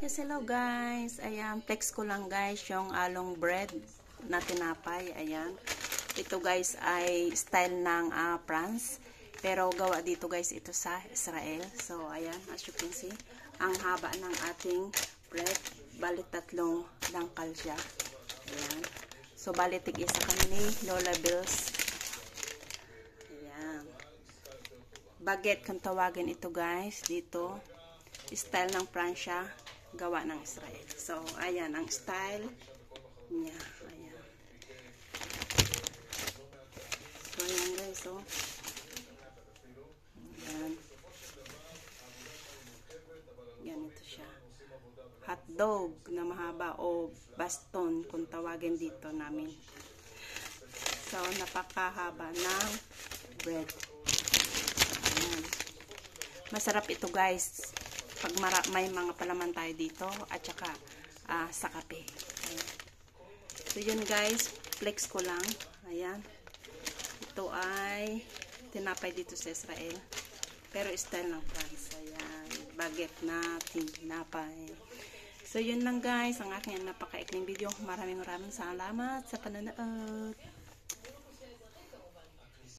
Yes, hello guys. Ayan, flex ko lang guys yung along bread na tinapay. Ayan. Ito guys ay style ng France. Pero gawa dito guys ito sa Israel. So, ayan, as you can see, ang haba ng ating bread. Bali tatlong dangkal siya. Ayan. So, bali tig-isa kami ni Lola Bills. Ayan. Baguette kung tawagin ito guys. Dito. Style ng Pransya. Gawa ng Israel. So, ayan ang style niya. Ayan. So, ayan guys. So, ayan. Ganito siya. Hotdog na mahaba o baston kung tawagin dito namin. So, napakahaba ng bread. Ayan. Masarap ito guys. Pag may mga palaman tayo dito at saka sa kape. Ayan. So yun guys, flex ko lang. Ayan. Ito ay tinapay dito sa Israel. Pero style ng France. Ayan. Baguette na tinapay. So yun lang guys, ang aking napaka-ikling video. Maraming salamat sa panonood.